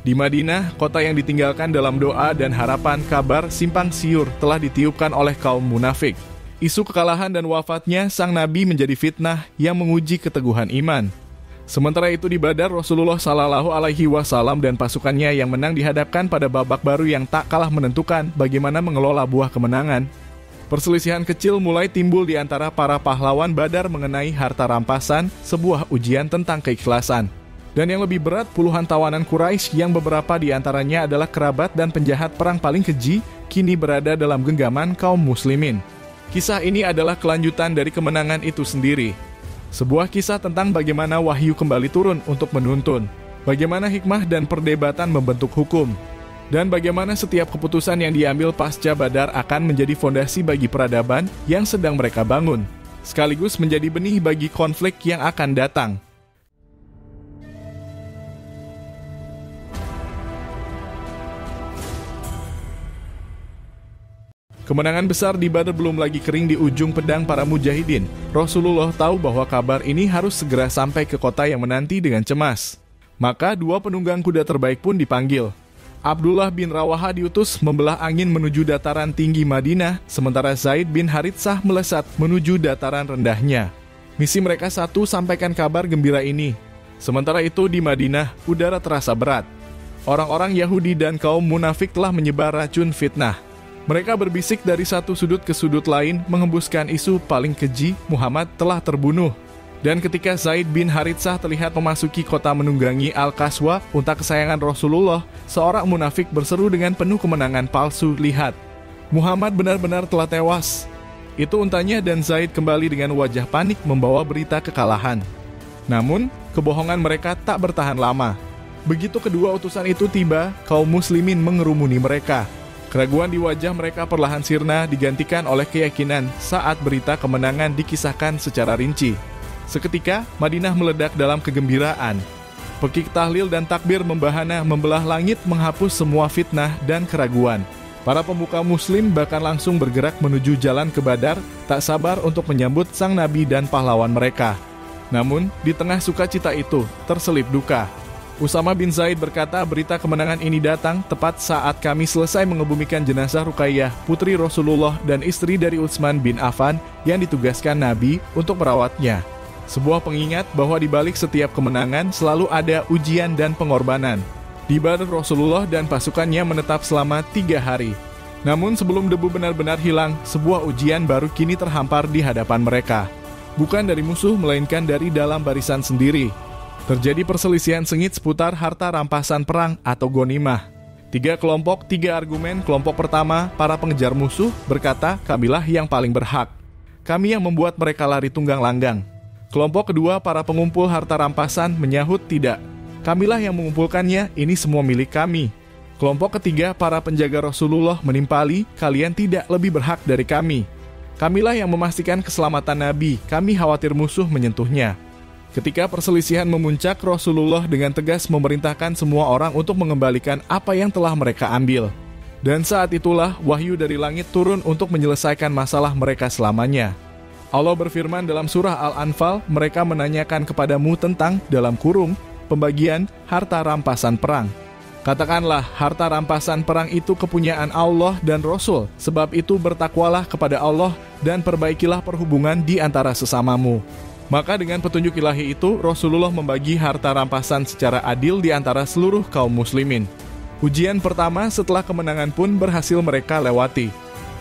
Di Madinah, kota yang ditinggalkan dalam doa dan harapan, kabar simpang siur telah ditiupkan oleh kaum munafik. Isu kekalahan dan wafatnya sang Nabi menjadi fitnah yang menguji keteguhan iman. Sementara itu di Badar, Rasulullah Shallallahu Alaihi Wasallam dan pasukannya yang menang dihadapkan pada babak baru yang tak kalah menentukan bagaimana mengelola buah kemenangan. Perselisihan kecil mulai timbul di antara para pahlawan Badar mengenai harta rampasan, sebuah ujian tentang keikhlasan. Dan yang lebih berat, puluhan tawanan Quraisy yang beberapa di antaranya adalah kerabat dan penjahat perang paling keji, kini berada dalam genggaman kaum muslimin. Kisah ini adalah kelanjutan dari kemenangan itu sendiri. Sebuah kisah tentang bagaimana wahyu kembali turun untuk menuntun, bagaimana hikmah dan perdebatan membentuk hukum, dan bagaimana setiap keputusan yang diambil pasca Badar akan menjadi fondasi bagi peradaban yang sedang mereka bangun, sekaligus menjadi benih bagi konflik yang akan datang. Kemenangan besar di Badar belum lagi kering di ujung pedang para mujahidin. Rasulullah tahu bahwa kabar ini harus segera sampai ke kota yang menanti dengan cemas. Maka dua penunggang kuda terbaik pun dipanggil. Abdullah bin Rawaha diutus membelah angin menuju dataran tinggi Madinah, sementara Zaid bin Haritsah melesat menuju dataran rendahnya. Misi mereka satu, sampaikan kabar gembira ini. Sementara itu di Madinah, udara terasa berat. Orang-orang Yahudi dan kaum munafik telah menyebar racun fitnah. Mereka berbisik dari satu sudut ke sudut lain, menghembuskan isu paling keji, Muhammad telah terbunuh. Dan ketika Zaid bin Haritsah terlihat memasuki kota menunggangi Al-Qaswa, unta kesayangan Rasulullah, seorang munafik berseru dengan penuh kemenangan palsu, "Lihat, Muhammad benar-benar telah tewas." Itu untanya dan Zaid kembali dengan wajah panik membawa berita kekalahan. Namun, kebohongan mereka tak bertahan lama. Begitu kedua utusan itu tiba, kaum muslimin mengerumuni mereka. Keraguan di wajah mereka perlahan sirna digantikan oleh keyakinan saat berita kemenangan dikisahkan secara rinci. Seketika, Madinah meledak dalam kegembiraan. Pekik tahlil dan takbir membahana membelah langit menghapus semua fitnah dan keraguan. Para pemuka muslim bahkan langsung bergerak menuju jalan ke Badar, tak sabar untuk menyambut sang Nabi dan pahlawan mereka. Namun, di tengah sukacita itu, terselip duka. Usama bin Zaid berkata berita kemenangan ini datang tepat saat kami selesai mengebumikan jenazah Ruqayyah, putri Rasulullah dan istri dari Utsman bin Affan yang ditugaskan Nabi untuk merawatnya. Sebuah pengingat bahwa di balik setiap kemenangan selalu ada ujian dan pengorbanan. Di Badar, Rasulullah dan pasukannya menetap selama 3 hari. Namun sebelum debu benar-benar hilang, sebuah ujian baru kini terhampar di hadapan mereka. Bukan dari musuh, melainkan dari dalam barisan sendiri. Terjadi perselisihan sengit seputar harta rampasan perang atau ghanimah. 3 kelompok, 3 argumen. Kelompok pertama, para pengejar musuh, berkata, "Kamilah yang paling berhak. Kami yang membuat mereka lari tunggang langgang." Kelompok kedua, para pengumpul harta rampasan, menyahut, "Tidak. Kamilah yang mengumpulkannya, ini semua milik kami." Kelompok ketiga, para penjaga Rasulullah, menimpali, "Kalian tidak lebih berhak dari kami. Kamilah yang memastikan keselamatan Nabi, kami khawatir musuh menyentuhnya." Ketika perselisihan memuncak, Rasulullah dengan tegas memerintahkan semua orang untuk mengembalikan apa yang telah mereka ambil. Dan saat itulah wahyu dari langit turun untuk menyelesaikan masalah mereka selamanya. Allah berfirman dalam surah Al-Anfal, "Mereka menanyakan kepadamu tentang, dalam kurung, pembagian harta rampasan perang. Katakanlah, harta rampasan perang itu kepunyaan Allah dan Rasul, sebab itu bertakwalah kepada Allah dan perbaikilah perhubungan di antara sesamamu." Maka dengan petunjuk ilahi itu, Rasulullah membagi harta rampasan secara adil di antara seluruh kaum muslimin. Ujian pertama setelah kemenangan pun berhasil mereka lewati.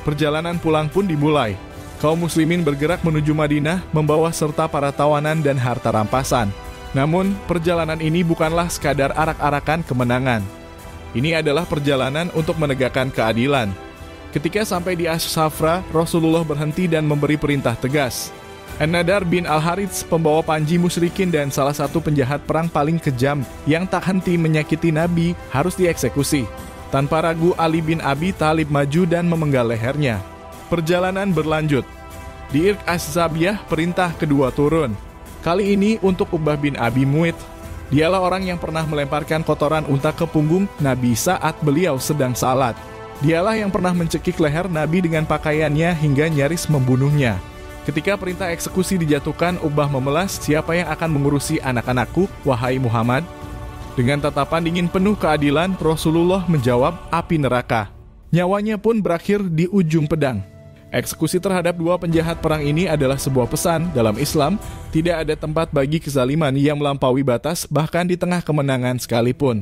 Perjalanan pulang pun dimulai. Kaum muslimin bergerak menuju Madinah, membawa serta para tawanan dan harta rampasan. Namun, perjalanan ini bukanlah sekadar arak-arakan kemenangan. Ini adalah perjalanan untuk menegakkan keadilan. Ketika sampai di As-Safra, Rasulullah berhenti dan memberi perintah tegas. An-Nadar bin Al-Harits, pembawa panji musyrikin dan salah satu penjahat perang paling kejam yang tak henti menyakiti Nabi, harus dieksekusi. Tanpa ragu, Ali bin Abi Thalib maju dan memenggal lehernya. Perjalanan berlanjut. Di Irq Az-Zabiyah, perintah kedua turun. Kali ini untuk Uqbah bin Abi Mu'ayth. Dialah orang yang pernah melemparkan kotoran unta ke punggung Nabi saat beliau sedang salat. Dialah yang pernah mencekik leher Nabi dengan pakaiannya hingga nyaris membunuhnya. Ketika perintah eksekusi dijatuhkan, Uqbah memelas, "Siapa yang akan mengurusi anak-anakku, wahai Muhammad?" Dengan tatapan dingin penuh keadilan, Rasulullah menjawab, api neraka. Nyawanya pun berakhir di ujung pedang. Eksekusi terhadap dua penjahat perang ini adalah sebuah pesan dalam Islam, tidak ada tempat bagi kezaliman yang melampaui batas, bahkan di tengah kemenangan sekalipun.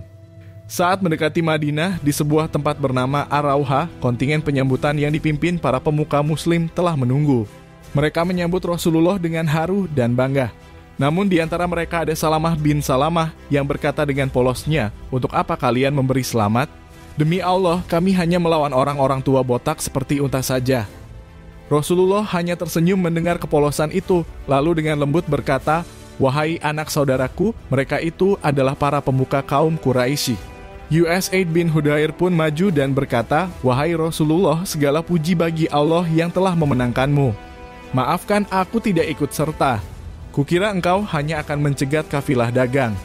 Saat mendekati Madinah, di sebuah tempat bernama Ar-Rauha, kontingen penyambutan yang dipimpin para pemuka muslim telah menunggu. Mereka menyambut Rasulullah dengan haru dan bangga. Namun di antara mereka ada Salamah bin Salamah yang berkata dengan polosnya, "Untuk apa kalian memberi selamat? Demi Allah, kami hanya melawan orang-orang tua botak seperti unta saja." Rasulullah hanya tersenyum mendengar kepolosan itu, lalu dengan lembut berkata, "Wahai anak saudaraku, mereka itu adalah para pemuka kaum Quraisy." Usaid bin Hudayr pun maju dan berkata, "Wahai Rasulullah, segala puji bagi Allah yang telah memenangkanmu. Maafkan aku tidak ikut serta. Kukira engkau hanya akan mencegat kafilah dagang.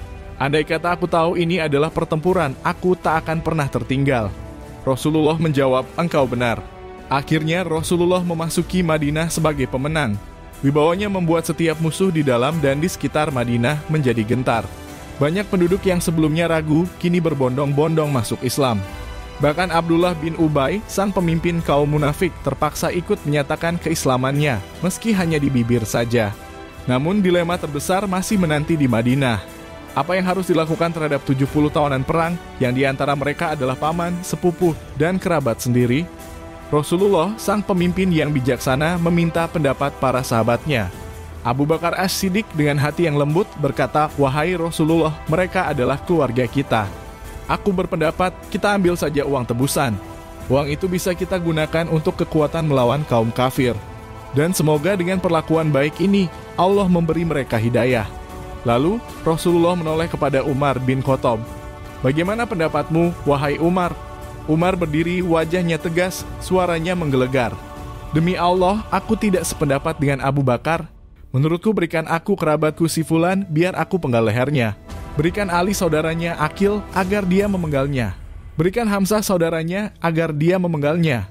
Andai kata aku tahu ini adalah pertempuran, aku tak akan pernah tertinggal." Rasulullah menjawab, "Engkau benar." Akhirnya Rasulullah memasuki Madinah sebagai pemenang. Wibawanya membuat setiap musuh di dalam dan di sekitar Madinah menjadi gentar. Banyak penduduk yang sebelumnya ragu, kini berbondong-bondong masuk Islam. Bahkan Abdullah bin Ubay, sang pemimpin kaum munafik, terpaksa ikut menyatakan keislamannya, meski hanya di bibir saja. Namun dilema terbesar masih menanti di Madinah. Apa yang harus dilakukan terhadap 70 tahunan perang, yang diantara mereka adalah paman, sepupu, dan kerabat sendiri? Rasulullah, sang pemimpin yang bijaksana, meminta pendapat para sahabatnya. Abu Bakar As-Siddiq dengan hati yang lembut berkata, "Wahai Rasulullah, mereka adalah keluarga kita. Aku berpendapat kita ambil saja uang tebusan. Uang itu bisa kita gunakan untuk kekuatan melawan kaum kafir. Dan semoga dengan perlakuan baik ini, Allah memberi mereka hidayah." Lalu Rasulullah menoleh kepada Umar bin Khattab. "Bagaimana pendapatmu, wahai Umar?" Umar berdiri, wajahnya tegas, suaranya menggelegar. "Demi Allah, aku tidak sependapat dengan Abu Bakar. Menurutku berikan aku kerabatku si Fulan, biar aku penggal lehernya. Berikan Ali saudaranya Akil, agar dia memenggalnya. Berikan Hamzah saudaranya, agar dia memenggalnya.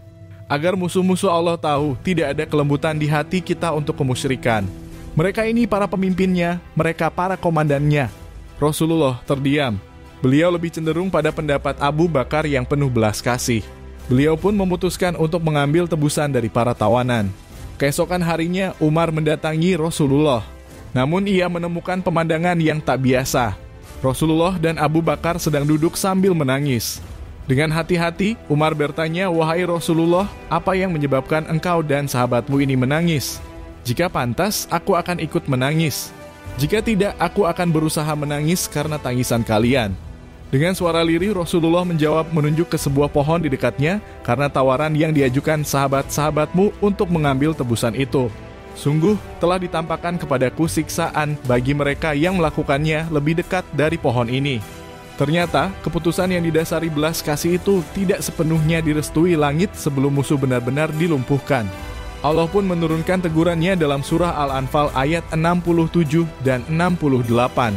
Agar musuh-musuh Allah tahu, tidak ada kelembutan di hati kita untuk kemusyrikan. Mereka ini para pemimpinnya, mereka para komandannya." Rasulullah terdiam. Beliau lebih cenderung pada pendapat Abu Bakar yang penuh belas kasih. Beliau pun memutuskan untuk mengambil tebusan dari para tawanan. Keesokan harinya, Umar mendatangi Rasulullah. Namun ia menemukan pemandangan yang tak biasa. Rasulullah dan Abu Bakar sedang duduk sambil menangis. Dengan hati-hati, Umar bertanya, "Wahai Rasulullah, apa yang menyebabkan engkau dan sahabatmu ini menangis? Jika pantas, aku akan ikut menangis. Jika tidak, aku akan berusaha menangis karena tangisan kalian." Dengan suara lirih, Rasulullah menjawab menunjuk ke sebuah pohon di dekatnya karena tawaran yang diajukan sahabat-sahabatmu untuk mengambil tebusan itu. Sungguh telah ditampakkan kepadaku siksaan bagi mereka yang melakukannya lebih dekat dari pohon ini. Ternyata, keputusan yang didasari belas kasih itu tidak sepenuhnya direstui langit sebelum musuh benar-benar dilumpuhkan. Allah pun menurunkan tegurannya dalam surah Al-Anfal ayat 67 dan 68.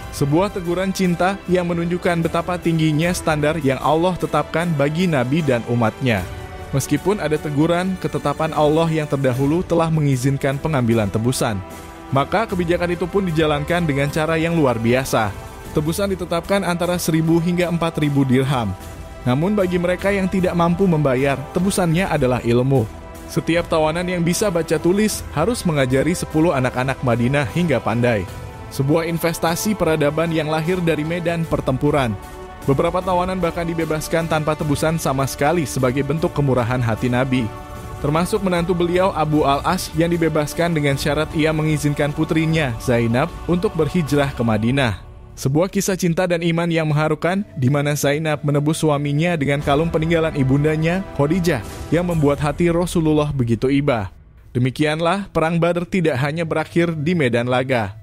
Sebuah teguran cinta yang menunjukkan betapa tingginya standar yang Allah tetapkan bagi Nabi dan umatnya. Meskipun ada teguran, ketetapan Allah yang terdahulu telah mengizinkan pengambilan tebusan. Maka kebijakan itu pun dijalankan dengan cara yang luar biasa. Tebusan ditetapkan antara 1.000 hingga 4.000 dirham. Namun bagi mereka yang tidak mampu membayar, tebusannya adalah ilmu. Setiap tawanan yang bisa baca tulis harus mengajari 10 anak-anak Madinah hingga pandai. Sebuah investasi peradaban yang lahir dari medan pertempuran. Beberapa tawanan bahkan dibebaskan tanpa tebusan sama sekali sebagai bentuk kemurahan hati Nabi. Termasuk menantu beliau Abu Al-As yang dibebaskan dengan syarat ia mengizinkan putrinya Zainab untuk berhijrah ke Madinah. Sebuah kisah cinta dan iman yang mengharukan di mana Zainab menebus suaminya dengan kalung peninggalan ibundanya Khadijah yang membuat hati Rasulullah begitu iba. Demikianlah perang Badar tidak hanya berakhir di medan laga.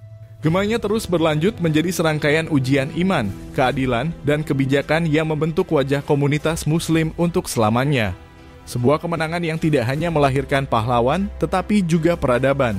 Gemanya terus berlanjut menjadi serangkaian ujian iman, keadilan, dan kebijakan yang membentuk wajah komunitas muslim untuk selamanya. Sebuah kemenangan yang tidak hanya melahirkan pahlawan, tetapi juga peradaban.